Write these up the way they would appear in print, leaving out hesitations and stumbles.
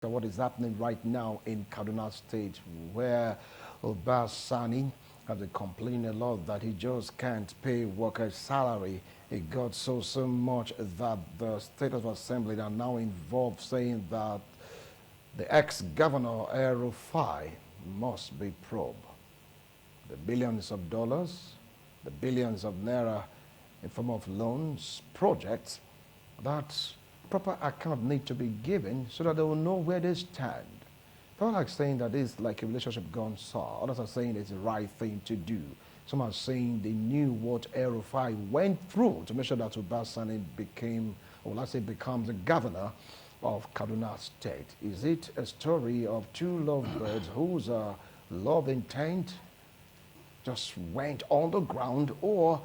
What is happening right now in Kaduna State, where Sani has been complaining a lot that he just can't pay workers' salary. It got so much that the State of Assembly are now involved, saying that the ex-governor El-Rufai must be probed. The billions of dollars, the billions of naira in form of loans, projects, that proper account need to be given so that they will know where they stand. People are saying that it's like a relationship gone sour. Others are saying it's the right thing to do. Some are saying they knew what El-Rufai went through to make sure that Sani became, or let's say becomes the governor of Kaduna State. Is it a story of two lovebirds whose love intent just went on the ground, or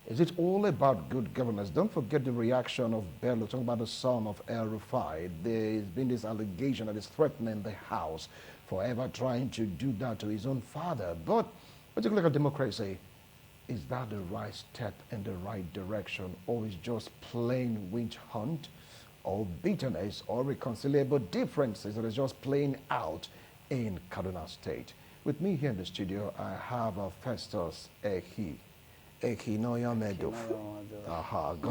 is it all about good governance? Don't forget the reaction of Bello, talking about the son of El-Rufai. There's been this allegation that he's threatening the house, forever trying to do that to his own father. But when you look at democracy, is that the right step in the right direction, or is just plain witch hunt, or bitterness, or reconcilable differences that is just playing out in Kaduna State? With me here in the studio, I have Festus Ehi. Got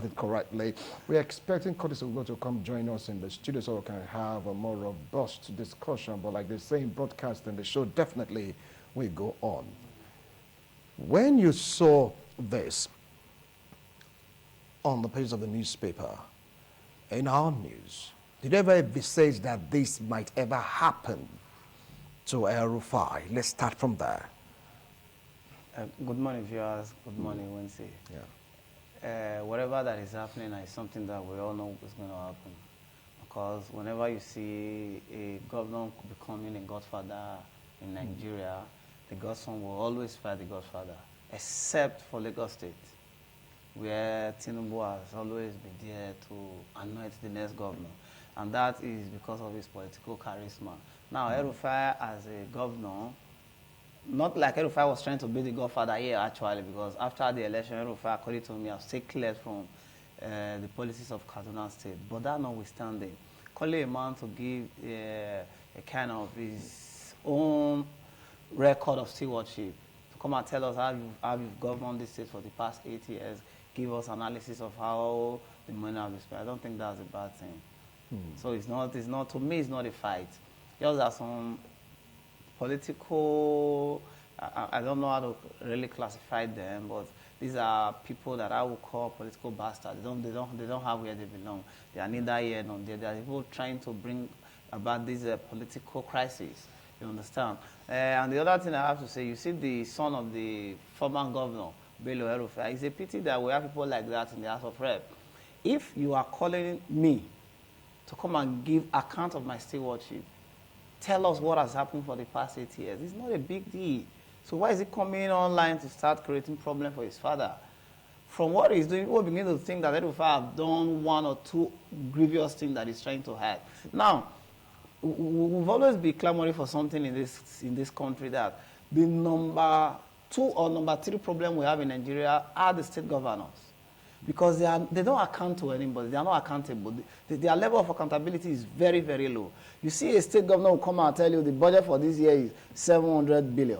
it correctly. We're expecting Curtis Ugo to come join us in the studio so we can have a more robust discussion. But like the same broadcast and the show definitely will go on. When you saw this on the page of the newspaper, in our news, did you ever envisage that this might ever happen to El-Rufai? Let's start from there. Good morning, viewers. Good morning, Wednesday. Yeah. Whatever that is happening is something that we all know is going to happen. Because whenever you see a governor becoming a godfather in Nigeria, the godson will always fight the godfather, except for Lagos State, where Tinubu has always been there to anoint the next governor. And that is because of his political charisma. Now, El-Rufai as a governor, not like El-Rufai was trying to be the godfather here, actually, because after the election, El-Rufai, according to me, has stayed clear from the policies of Kaduna State. But that notwithstanding, calling a man to give a kind of his own record of stewardship, to come and tell us how you've governed this state for the past 8 years, give us analysis of how the money has been spent. I don't think that's a bad thing. So it's not, to me, it's not a fight. Just that some political, I don't know how to really classify them, but these are people that I would call political bastards. They don't have where they belong. They are neither here nor there. They are people trying to bring about this political crisis. You understand? And the other thing I have to say, you see the son of the former governor, Bello El-Rufai. It's a pity that we have people like that in the House of Rep. If you are calling me to come and give account of my stewardship, tell us what has happened for the past 8 years. It's not a big deal. So why is he coming online to start creating problems for his father? From what he's doing, people begin to think that El-Rufai have done one or two grievous things that he's trying to hide. Now, we've always been clamoring for something in this country, that the number 2 or number 3 problem we have in Nigeria are the state governors. Because they don't account to anybody. They are not accountable. Their level of accountability is very, very low. You see a state governor will come out and tell you the budget for this year is 700 billion.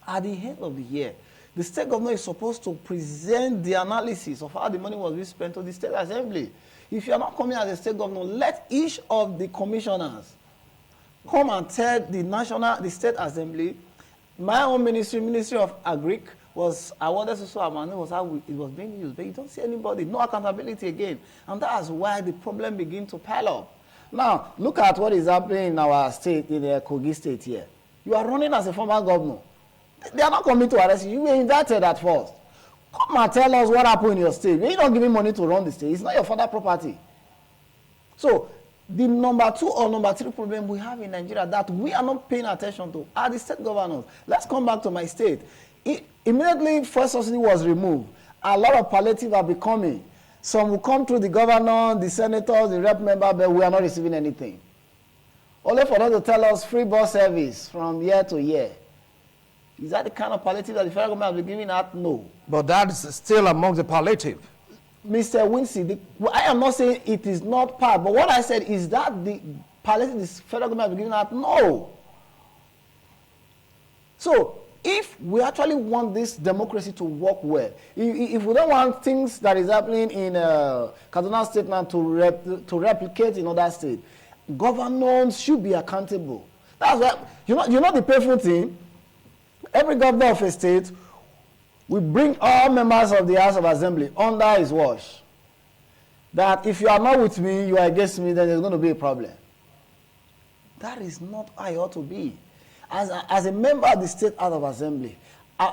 At the end of the year, the state governor is supposed to present the analysis of how the money was being spent to the state assembly. If you are not coming as a state governor, let each of the commissioners come and tell the state assembly, my own Ministry of Agric, was awarded so amount, was how it was being used. But you don't see anybody, no accountability again. And that's why the problem begins to pile up. Now, look at what is happening in our state, in the Kogi state here. You are running as a former governor. They are not coming to arrest you. You were indicted at first. Come and tell us what happened in your state. You're not giving money to run the state. It's not your father's property. So, the number 2 or number 3 problem we have in Nigeria that we are not paying attention to are the state governors. Let's come back to my state. Immediately, first subsidy was removed. A lot of palliative are becoming. Some will come through the governor, the senators, the rep member, but we are not receiving anything. Only for them to tell us free bus service from year to year. Is that the kind of palliative that the federal government has been giving out? No. But that's still among the palliative. Mr. Wincy, I am not saying it is not part, but what I said is that the palliative the federal government has been giving out? No. So, if we actually want this democracy to work well, if we don't want things that is happening in Kaduna State now to replicate in other states, governors should be accountable. That's why, you know the painful thing? Every governor of a state will bring all members of the House of Assembly under his watch. That if you are not with me, you are against me, then there's going to be a problem. That is not how it ought to be. As a member of the State House of Assembly,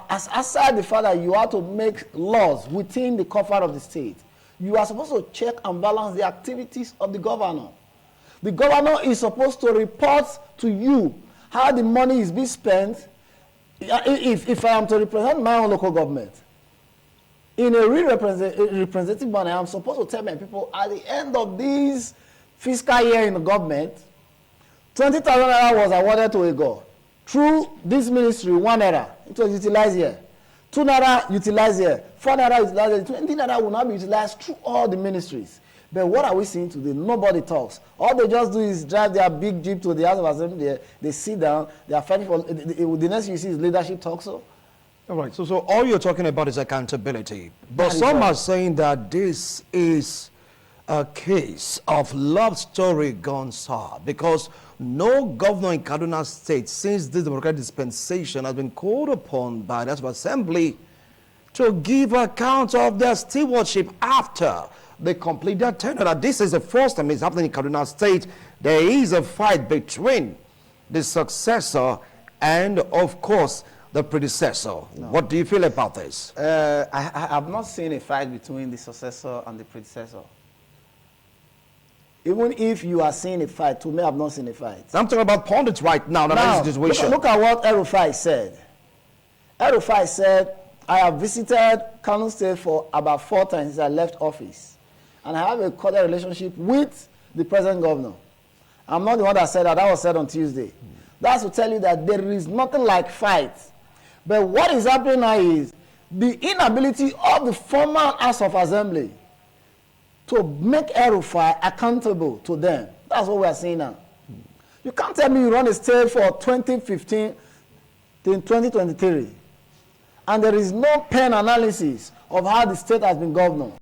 aside the fact that you have to make laws within the comfort of the state, you are supposed to check and balance the activities of the governor. The governor is supposed to report to you how the money is being spent. If I am to represent my own local government, in a representative manner, I'm supposed to tell my people at the end of this fiscal year in the government, 20,000 naira was awarded to a girl. Through this ministry, 1 naira, it was utilized here. 2 naira utilized here. 4 naira utilized here. 20 naira will not be utilized through all the ministries. But what are we seeing today? Nobody talks. All they just do is drive their big jeep to the House of Assembly. They sit down. They are fighting for the next you see is leadership talk. So, all right. So all you're talking about is accountability. But some are saying that this is a case of love story gone sour, because no governor in Kaduna State since this democratic dispensation has been called upon by the House of Assembly to give account of their stewardship after they complete their tenure. Now, this is the first time it's happening in Kaduna State. There is a fight between the successor and, of course, the predecessor. No. What do you feel about this? I have not seen a fight between the successor and the predecessor. Even if you are seeing a fight, to me, I have not seen a fight. I'm talking about pundits right now. Look at what El-Rufai said. El-Rufai said, I have visited Kano State for about 4 times since I left office. And I have a cordial relationship with the present governor. I'm not the one that said that. That was said on Tuesday. That's to tell you that there is nothing like fight. But what is happening now is the inability of the former House of Assembly to make El-Rufai accountable to them. That's what we are seeing now. You can't tell me you run a state for 2015 to 2023, and there is no pen analysis of how the state has been governed.